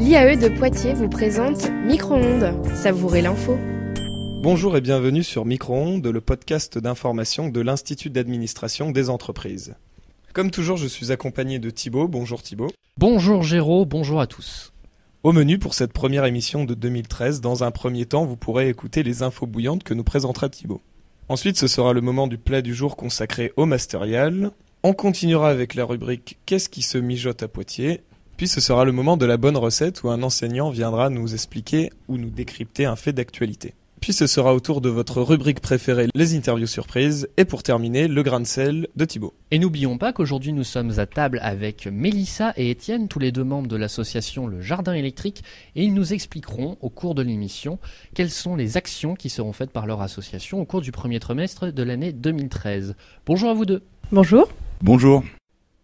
L'IAE de Poitiers vous présente Micro-ondes, savourez l'info. Bonjour et bienvenue sur Micro-ondes, le podcast d'information de l'Institut d'administration des entreprises. Comme toujours, je suis accompagné de Thibaut. Bonjour Thibaut. Bonjour Géraud, bonjour à tous. Au menu pour cette première émission de 2013, dans un premier temps, vous pourrez écouter les infos bouillantes que nous présentera Thibaut. Ensuite, ce sera le moment du plat du jour consacré au Masterial. On continuera avec la rubrique « Qu'est-ce qui se mijote à Poitiers ?» Puis ce sera le moment de la bonne recette où un enseignant viendra nous expliquer ou nous décrypter un fait d'actualité. Puis ce sera au tour de votre rubrique préférée, les interviews surprises. Et pour terminer, le grain de sel de Thibaut. Et n'oublions pas qu'aujourd'hui nous sommes à table avec Mélissa et Étienne, tous les deux membres de l'association Le Jardin électrique, et ils nous expliqueront au cours de l'émission quelles sont les actions qui seront faites par leur association au cours du premier trimestre de l'année 2013. Bonjour à vous deux. Bonjour. Bonjour.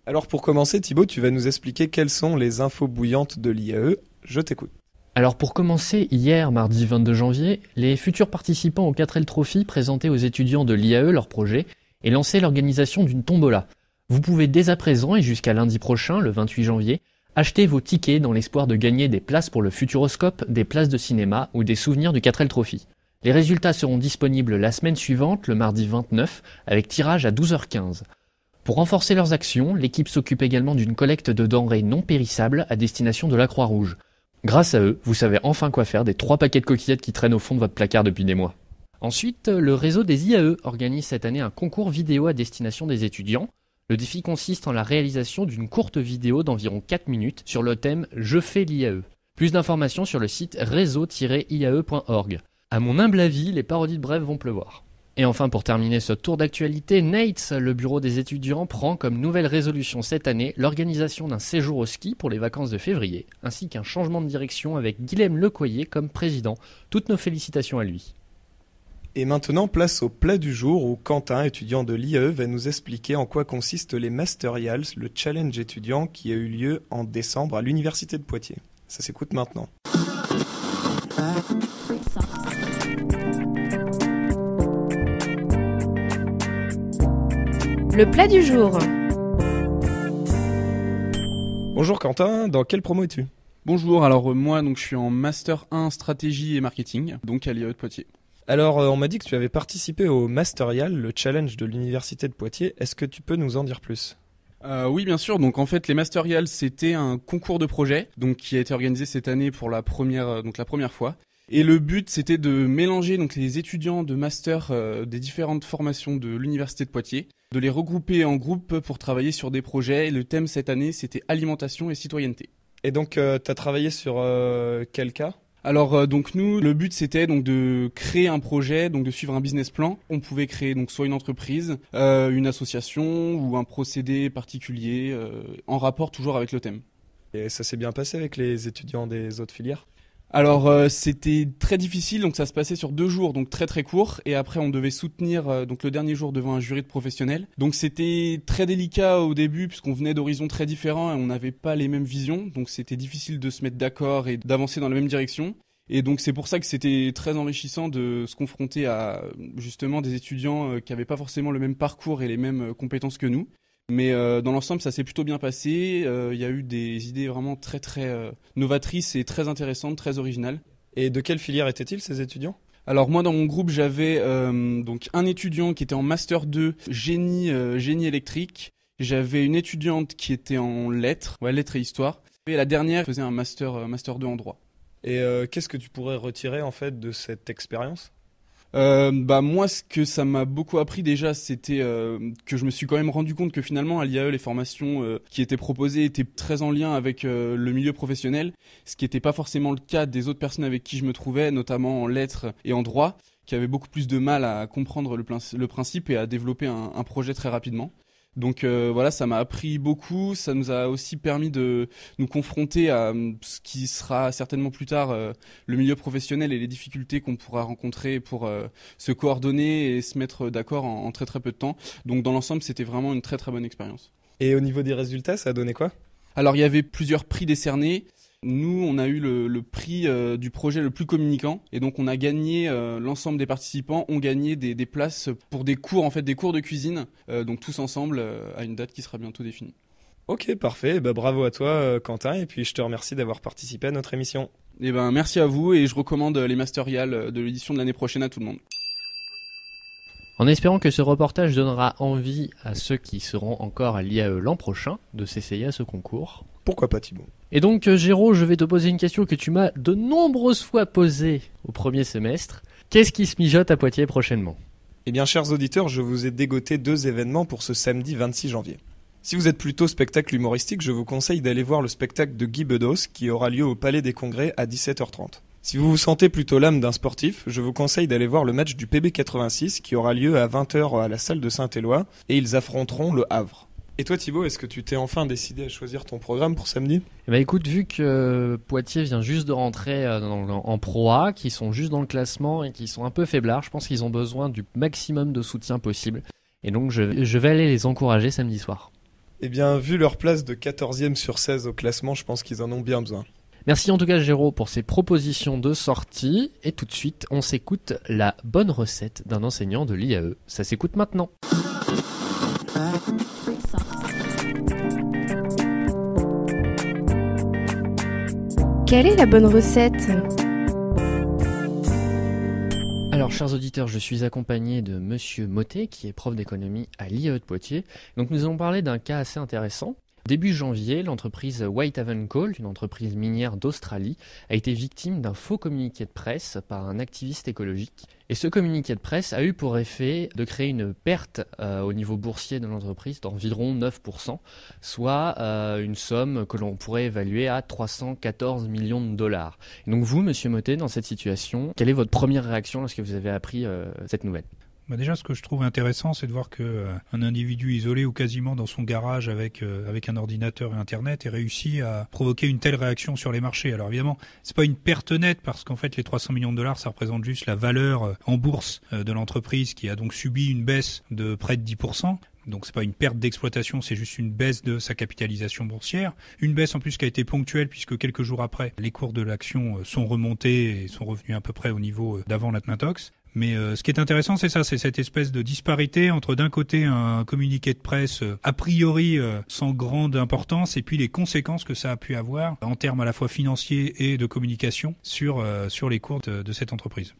Alors pour commencer, Thibaut, tu vas nous expliquer quelles sont les infos bouillantes de l'IAE. Je t'écoute. Alors pour commencer, hier, mardi 22 janvier, les futurs participants au 4L Trophy présentaient aux étudiants de l'IAE leur projet et lançaient l'organisation d'une tombola. Vous pouvez dès à présent et jusqu'à lundi prochain, le 28 janvier, acheter vos tickets dans l'espoir de gagner des places pour le Futuroscope, des places de cinéma ou des souvenirs du 4L Trophy. Les résultats seront disponibles la semaine suivante, le mardi 29, avec tirage à 12h15. Pour renforcer leurs actions, l'équipe s'occupe également d'une collecte de denrées non périssables à destination de la Croix-Rouge. Grâce à eux, vous savez enfin quoi faire des 3 paquets de coquillettes qui traînent au fond de votre placard depuis des mois. Ensuite, le réseau des IAE organise cette année un concours vidéo à destination des étudiants. Le défi consiste en la réalisation d'une courte vidéo d'environ 4 minutes sur le thème « Je fais l'IAE ». Plus d'informations sur le site réseau-iae.org. À mon humble avis, les parodies de brèves vont pleuvoir. Et enfin, pour terminer ce tour d'actualité, NATES, le bureau des étudiants, prend comme nouvelle résolution cette année l'organisation d'un séjour au ski pour les vacances de février, ainsi qu'un changement de direction avec Guilhem Lecoyer comme président. Toutes nos félicitations à lui. Et maintenant, place au plat du jour où Quentin, étudiant de l'IAE, va nous expliquer en quoi consistent les Masterials, le challenge étudiant qui a eu lieu en décembre à l'Université de Poitiers. Ça s'écoute maintenant. Le plat du jour. Bonjour Quentin, dans quelle promo es-tu ? Bonjour, alors moi je suis en Master 1 Stratégie et Marketing, donc à l'IAE de Poitiers. Alors on m'a dit que tu avais participé au Masterial, le challenge de l'Université de Poitiers. Est-ce que tu peux nous en dire plus ? Oui bien sûr, donc en fait les Masterials c'était un concours de projet donc qui a été organisé cette année pour la première fois. Et le but, c'était de mélanger donc les étudiants de master des différentes formations de l'Université de Poitiers, de les regrouper en groupe pour travailler sur des projets. Et le thème cette année, c'était alimentation et citoyenneté. Et donc, tu as travaillé sur quel cas ? Alors donc nous, le but c'était donc de créer un projet, donc de suivre un business plan. On pouvait créer donc soit une entreprise, une association ou un procédé particulier en rapport toujours avec le thème. Et ça s'est bien passé avec les étudiants des autres filières ? Alors c'était très difficile, donc ça se passait sur 2 jours, donc très très court, et après on devait soutenir donc le dernier jour devant un jury de professionnels. Donc c'était très délicat au début puisqu'on venait d'horizons très différents et on n'avait pas les mêmes visions, donc c'était difficile de se mettre d'accord et d'avancer dans la même direction. Et donc c'est pour ça que c'était très enrichissant de se confronter à justement des étudiants qui n'avaient pas forcément le même parcours et les mêmes compétences que nous. Mais dans l'ensemble, ça s'est plutôt bien passé. Il y a eu des idées vraiment très très novatrices et très intéressantes, très originales. Et de quelle filière étaient-ils ces étudiants ? Alors moi dans mon groupe j'avais donc un étudiant qui était en master 2 génie électrique. J'avais une étudiante qui était en lettres et histoire. Et la dernière faisait un master 2 en droit. Et qu'est-ce que tu pourrais retirer en fait de cette expérience ? Moi ce que ça m'a beaucoup appris déjà c'était que je me suis quand même rendu compte que finalement à l'IAE les formations qui étaient proposées étaient très en lien avec le milieu professionnel, ce qui n'était pas forcément le cas des autres personnes avec qui je me trouvais, notamment en lettres et en droit, qui avaient beaucoup plus de mal à comprendre le principe et à développer un projet très rapidement. Donc voilà, ça m'a appris beaucoup, ça nous a aussi permis de nous confronter à ce qui sera certainement plus tard le milieu professionnel et les difficultés qu'on pourra rencontrer pour se coordonner et se mettre d'accord en très très peu de temps. Donc dans l'ensemble, c'était vraiment une très très bonne expérience. Et au niveau des résultats, ça a donné quoi ? Alors il y avait plusieurs prix décernés. Nous, on a eu le prix du projet le plus communicant, et donc on a gagné, l'ensemble des participants ont gagné des places pour des cours de cuisine, donc tous ensemble à une date qui sera bientôt définie. Ok, parfait. Bravo à toi, Quentin, et puis je te remercie d'avoir participé à notre émission. Merci à vous et je recommande les Masterials de l'édition de l'année prochaine à tout le monde. En espérant que ce reportage donnera envie à ceux qui seront encore à l'IAE l'an prochain de s'essayer à ce concours. Pourquoi pas, Thibaut? Et donc, Géraud, je vais te poser une question que tu m'as de nombreuses fois posée au premier semestre. Qu'est-ce qui se mijote à Poitiers prochainement? Eh bien, chers auditeurs, je vous ai dégoté 2 événements pour ce samedi 26 janvier. Si vous êtes plutôt spectacle humoristique, je vous conseille d'aller voir le spectacle de Guy Bedos qui aura lieu au Palais des Congrès à 17h30. Si vous vous sentez plutôt l'âme d'un sportif, je vous conseille d'aller voir le match du PB86 qui aura lieu à 20h à la salle de Saint-Éloi et ils affronteront le Havre. Et toi Thibaut, est-ce que tu t'es enfin décidé à choisir ton programme pour samedi? Écoute, vu que Poitiers vient juste de rentrer en Pro A, qui sont juste dans le classement et qui sont un peu faiblards, je pense qu'ils ont besoin du maximum de soutien possible. Et donc je vais aller les encourager samedi soir. Eh bien, vu leur place de 14e sur 16 au classement, je pense qu'ils en ont bien besoin. Merci en tout cas Géraud pour ces propositions de sortie. Et tout de suite, on s'écoute la bonne recette d'un enseignant de l'IAE. Ça s'écoute maintenant. Quelle est la bonne recette? Alors, chers auditeurs, je suis accompagné de Monsieur Motet, qui est prof d'économie à l'IAE de Poitiers. Donc, nous allons parler d'un cas assez intéressant. Début janvier, l'entreprise Whitehaven Coal, une entreprise minière d'Australie, a été victime d'un faux communiqué de presse par un activiste écologique. Et ce communiqué de presse a eu pour effet de créer une perte au niveau boursier de l'entreprise d'environ 9%, soit une somme que l'on pourrait évaluer à 314 millions de dollars. Et donc vous, Monsieur Motet, dans cette situation, quelle est votre première réaction lorsque vous avez appris cette nouvelle ? Déjà, ce que je trouve intéressant, c'est de voir qu'un individu isolé ou quasiment dans son garage avec un ordinateur et Internet ait réussi à provoquer une telle réaction sur les marchés. Alors évidemment, c'est pas une perte nette parce qu'en fait, les 300 millions de dollars, ça représente juste la valeur en bourse de l'entreprise qui a donc subi une baisse de près de 10%. Donc c'est pas une perte d'exploitation, c'est juste une baisse de sa capitalisation boursière. Une baisse en plus qui a été ponctuelle puisque quelques jours après, les cours de l'action sont remontés et sont revenus à peu près au niveau d'avant l'Atlantox. Mais ce qui est intéressant, c'est ça, c'est cette espèce de disparité entre d'un côté un communiqué de presse a priori sans grande importance et puis les conséquences que ça a pu avoir en termes à la fois financiers et de communication sur les cours de cette entreprise.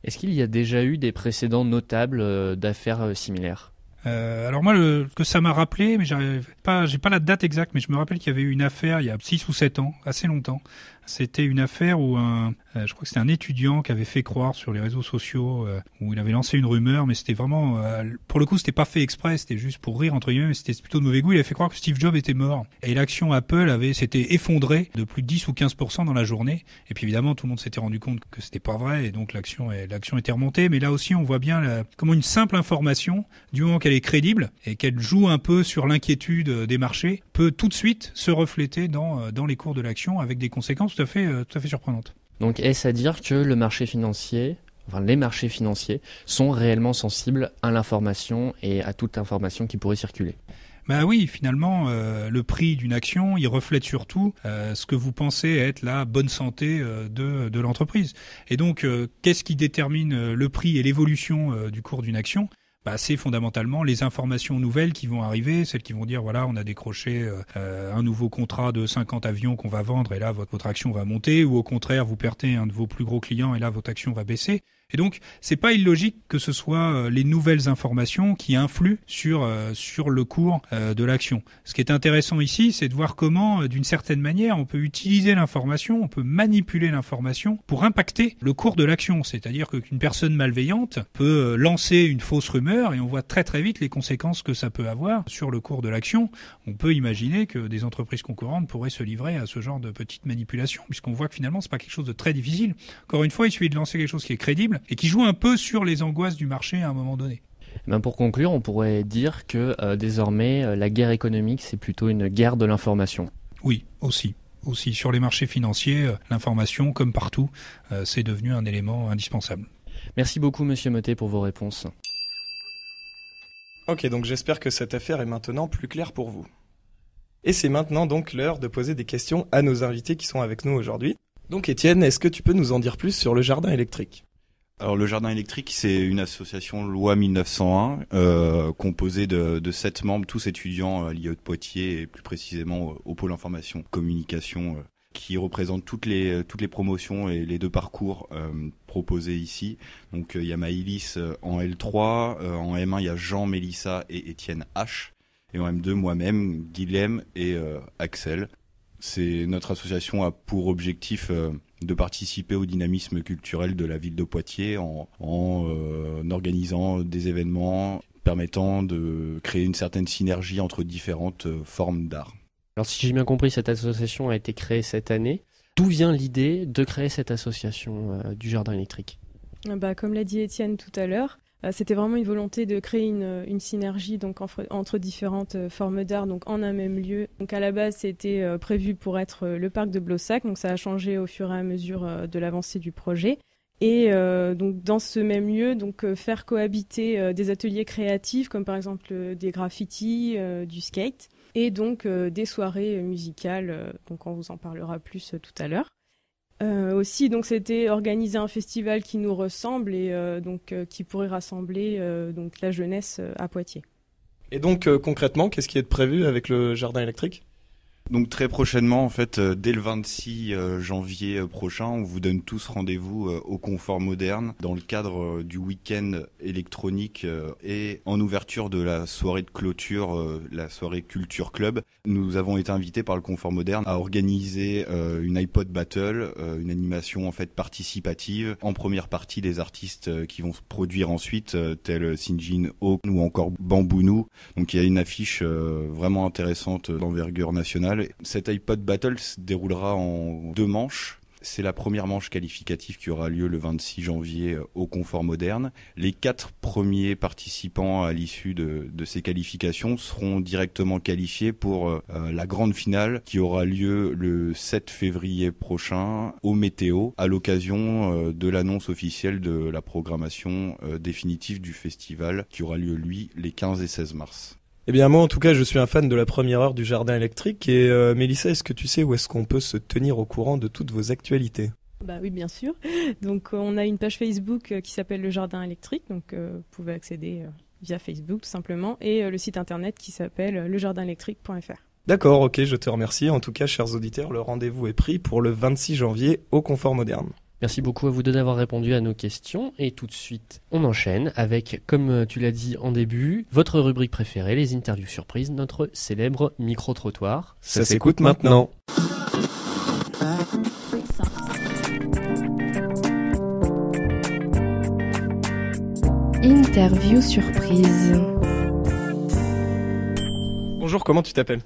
Est-ce qu'il y a déjà eu des précédents notables d'affaires similaires ? Alors moi, que ça m'a rappelé, mais j'ai pas la date exacte, mais je me rappelle qu'il y avait eu une affaire il y a 6 ou 7 ans, assez longtemps. C'était une affaire où je crois que c'était un étudiant qui avait fait croire sur les réseaux sociaux, où il avait lancé une rumeur, mais c'était vraiment, pour le coup, c'était pas fait exprès, c'était juste pour rire entre guillemets, mais c'était plutôt de mauvais goût. Il avait fait croire que Steve Jobs était mort. Et l'action Apple s'était effondrée de plus de 10 ou 15% dans la journée. Et puis évidemment, tout le monde s'était rendu compte que c'était pas vrai, et donc l'action était remontée. Mais là aussi, on voit bien comment une simple information, du moment qu'elle est crédible et qu'elle joue un peu sur l'inquiétude des marchés, peut tout de suite se refléter dans les cours de l'action avec des conséquences tout à fait surprenantes. Donc est-ce à dire que les marchés financiers sont réellement sensibles à l'information et à toute information qui pourrait circuler ? Oui, finalement, le prix d'une action, il reflète surtout ce que vous pensez être la bonne santé de l'entreprise. Et donc, qu'est-ce qui détermine le prix et l'évolution du cours d'une action ? C'est fondamentalement les informations nouvelles qui vont arriver, celles qui vont dire voilà, on a décroché un nouveau contrat de 50 avions qu'on va vendre et là votre action va monter, ou au contraire vous perdez un de vos plus gros clients et là votre action va baisser. Et donc c'est pas illogique que ce soit les nouvelles informations qui influent sur le cours de l'action. Ce qui est intéressant ici, c'est de voir comment d'une certaine manière on peut utiliser l'information, on peut manipuler l'information pour impacter le cours de l'action. C'est-à-dire qu'une personne malveillante peut lancer une fausse rumeur et on voit très très vite les conséquences que ça peut avoir sur le cours de l'action. On peut imaginer que des entreprises concurrentes pourraient se livrer à ce genre de petites manipulations, puisqu'on voit que finalement c'est pas quelque chose de très difficile. Encore une fois, il suffit de lancer quelque chose qui est crédible et qui joue un peu sur les angoisses du marché à un moment donné. Pour conclure, on pourrait dire que désormais la guerre économique c'est plutôt une guerre de l'information. Oui, aussi sur les marchés financiers, l'information comme partout, c'est devenu un élément indispensable. Merci beaucoup Monsieur Motet pour vos réponses. Ok, donc j'espère que cette affaire est maintenant plus claire pour vous. Et c'est maintenant donc l'heure de poser des questions à nos invités qui sont avec nous aujourd'hui. Donc Étienne, est-ce que tu peux nous en dire plus sur le jardin électrique ? Alors le Jardin électrique, c'est une association loi 1901 composée de 7 membres, tous étudiants à l'IAE de Poitiers et plus précisément au pôle information communication qui représente toutes les promotions et les 2 parcours proposés ici. Donc il y a Maïlis en L3, en M1 il y a Jean, Mélissa et Étienne H, et en M2 moi-même, Guilhem et Axel. Notre association a pour objectif de participer au dynamisme culturel de la ville de Poitiers en organisant des événements permettant de créer une certaine synergie entre différentes formes d'art. Alors si j'ai bien compris, cette association a été créée cette année. D'où vient l'idée de créer cette association du Jardin électrique ? Comme l'a dit Étienne tout à l'heure, c'était vraiment une volonté de créer une synergie donc entre différentes formes d'art donc en un même lieu. Donc à la base, c'était prévu pour être le parc de Blossac, donc ça a changé au fur et à mesure de l'avancée du projet. Et donc dans ce même lieu, donc faire cohabiter des ateliers créatifs comme par exemple des graffitis, du skate et donc des soirées musicales. Donc on vous en parlera plus tout à l'heure. Aussi, donc c'était organiser un festival qui nous ressemble et qui pourrait rassembler donc la jeunesse à Poitiers. Et donc concrètement, qu'est-ce qui est prévu avec le Jardin électrique ? Donc très prochainement, en fait, dès le 26 janvier prochain, on vous donne tous rendez-vous au Confort Moderne dans le cadre du week-end électronique et en ouverture de la soirée de clôture, la soirée Culture Club. Nous avons été invités par le Confort Moderne à organiser une iPod Battle, une animation en fait participative. En première partie, des artistes qui vont se produire ensuite, tels Sinjin Ho ou encore Bambounou. Donc il y a une affiche vraiment intéressante d'envergure nationale. Cette iPod Battle se déroulera en 2 manches. C'est la première manche qualificative qui aura lieu le 26 janvier au Confort Moderne. Les 4 premiers participants à l'issue de ces qualifications seront directement qualifiés pour la grande finale qui aura lieu le 7 février prochain au Météo à l'occasion de l'annonce officielle de la programmation définitive du festival qui aura lieu, lui, les 15 et 16 mars. Eh bien moi en tout cas je suis un fan de la première heure du Jardin électrique et Mélissa, est-ce que tu sais où est-ce qu'on peut se tenir au courant de toutes vos actualités ? Oui, bien sûr. Donc on a une page Facebook qui s'appelle le Jardin électrique, donc vous pouvez accéder via Facebook tout simplement, et le site internet qui s'appelle lejardinélectrique.fr. D'accord, ok, je te remercie. En tout cas, chers auditeurs, le rendez-vous est pris pour le 26 janvier au Confort Moderne. Merci beaucoup à vous deux d'avoir répondu à nos questions. Et tout de suite, on enchaîne avec, comme tu l'as dit en début, votre rubrique préférée, les interviews surprises, notre célèbre micro-trottoir. Ça s'écoute maintenant. Interview surprise. Bonjour, comment tu t'appelles ?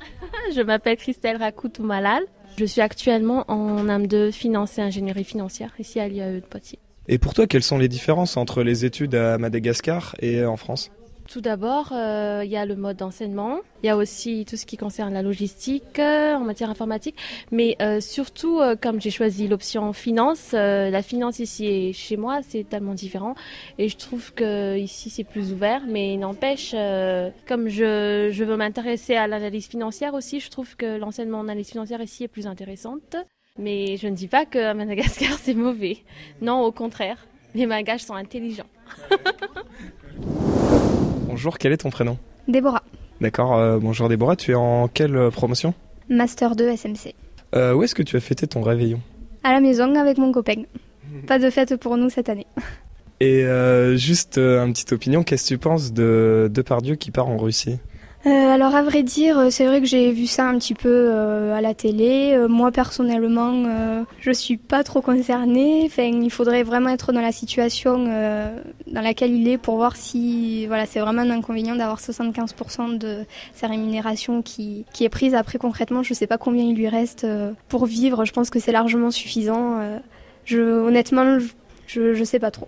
Je m'appelle Christelle Rakoutou-Malal. Je suis actuellement en AM2 Finance et Ingénierie Financière, ici à l'IAE de Poitiers. Et pour toi, quelles sont les différences entre les études à Madagascar et en France ? Tout d'abord, il y a le mode d'enseignement. Il y a aussi tout ce qui concerne la logistique en matière informatique. Mais surtout, comme j'ai choisi l'option finance, la finance ici et chez moi, c'est tellement différent. Et je trouve que ici c'est plus ouvert. Mais n'empêche, comme je veux m'intéresser à l'analyse financière aussi, je trouve que l'enseignement en analyse financière ici est plus intéressante. Mais je ne dis pas qu'à Madagascar c'est mauvais. Non, au contraire. Les Malgaches sont intelligents. Bonjour, quel est ton prénom ? Déborah. D'accord, bonjour Déborah, tu es en quelle promotion ? Master 2 SMC. Où est-ce que tu as fêté ton réveillon ? À la maison avec mon copain. Pas de fête pour nous cette année. Et juste une petite opinion, qu'est-ce que tu penses de Depardieu qui part en Russie ? Alors à vrai dire, c'est vrai que j'ai vu ça un petit peu à la télé. Moi personnellement, je suis pas trop concernée. Enfin, il faudrait vraiment être dans la situation dans laquelle il est pour voir si, voilà, c'est vraiment un inconvénient d'avoir 75% de sa rémunération qui est prise. Après concrètement, je sais pas combien il lui reste pour vivre. Je pense que c'est largement suffisant. Honnêtement, je sais pas trop.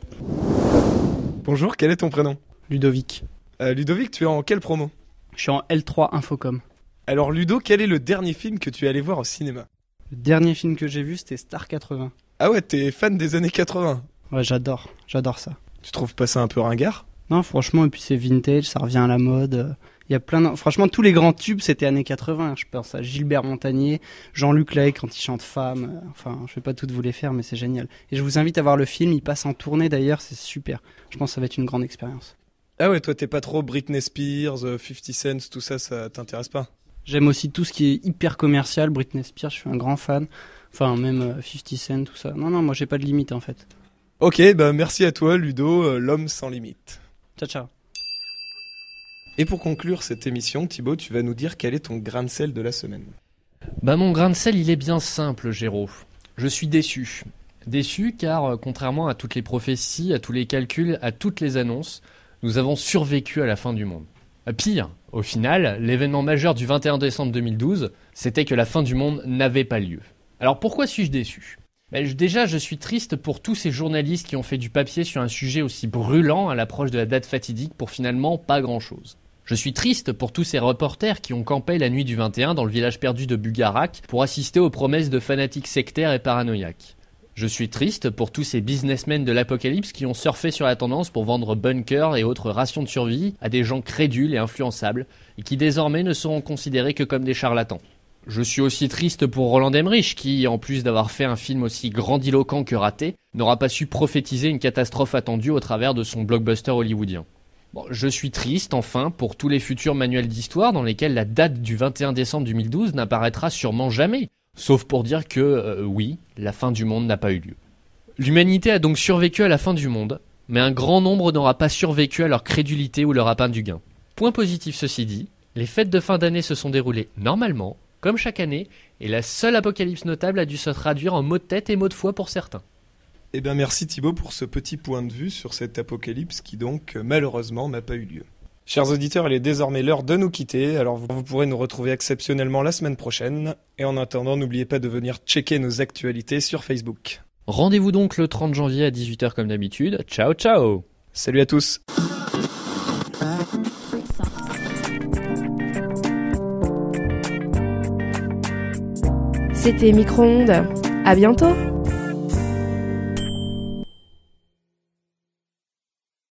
Bonjour, quel est ton prénom ? Ludovic. Ludovic, tu es en quelle promo ? Je suis en L3 Infocom. Alors Ludo, quel est le dernier film que tu es allé voir au cinéma ? Le dernier film que j'ai vu, c'était Star 80. Ah ouais, t'es fan des années 80 ? Ouais, j'adore ça. Tu trouves pas ça un peu ringard ? Non, franchement, et puis c'est vintage, ça revient à la mode. Il y a franchement, tous les grands tubes, c'était années 80. Je pense à Gilbert Montagnier, Jean-Luc Lahaye quand il chante Femme. Enfin, je vais pas toutes vous les faire, mais c'est génial. Et je vous invite à voir le film. Il passe en tournée d'ailleurs, c'est super. Je pense que ça va être une grande expérience. Ah ouais, toi t'es pas trop Britney Spears, 50 Cent, tout ça, ça t'intéresse pas? J'aime aussi tout ce qui est hyper commercial. Britney Spears, je suis un grand fan. Enfin, même 50 Cent, tout ça. Non, moi j'ai pas de limite en fait. Ok, bah merci à toi Ludo, l'homme sans limite. Ciao, ciao. Et pour conclure cette émission, Thibaut, tu vas nous dire quel est ton grain de sel de la semaine. Bah mon grain de sel, il est bien simple, Géraud. Je suis déçu. Déçu car, contrairement à toutes les prophéties, à tous les calculs, à toutes les annonces, nous avons survécu à la fin du monde. Pire, au final, l'événement majeur du 21 décembre 2012, c'était que la fin du monde n'avait pas lieu. Alors pourquoi suis-je déçu ? Déjà, je suis triste pour tous ces journalistes qui ont fait du papier sur un sujet aussi brûlant à l'approche de la date fatidique pour finalement pas grand-chose. Je suis triste pour tous ces reporters qui ont campé la nuit du 21 dans le village perdu de Bugarak pour assister aux promesses de fanatiques sectaires et paranoïaques. Je suis triste pour tous ces businessmen de l'apocalypse qui ont surfé sur la tendance pour vendre bunkers et autres rations de survie à des gens crédules et influençables et qui désormais ne seront considérés que comme des charlatans. Je suis aussi triste pour Roland Emmerich qui, en plus d'avoir fait un film aussi grandiloquent que raté, n'aura pas su prophétiser une catastrophe attendue au travers de son blockbuster hollywoodien. Bon, je suis triste, enfin, pour tous les futurs manuels d'histoire dans lesquels la date du 21 décembre 2012 n'apparaîtra sûrement jamais, sauf pour dire que, oui, la fin du monde n'a pas eu lieu. L'humanité a donc survécu à la fin du monde, mais un grand nombre n'aura pas survécu à leur crédulité ou leur appât du gain. Point positif ceci dit, les fêtes de fin d'année se sont déroulées normalement, comme chaque année, et la seule apocalypse notable a dû se traduire en maux de tête et maux de foi pour certains. Eh bien merci Thibaut pour ce petit point de vue sur cette apocalypse qui donc malheureusement n'a pas eu lieu. Chers auditeurs, il est désormais l'heure de nous quitter, alors vous pourrez nous retrouver exceptionnellement la semaine prochaine, et en attendant n'oubliez pas de venir checker nos actualités sur Facebook. Rendez-vous donc le 30 janvier à 18h comme d'habitude, ciao ciao. Salut à tous. C'était Micro-ondes. À bientôt.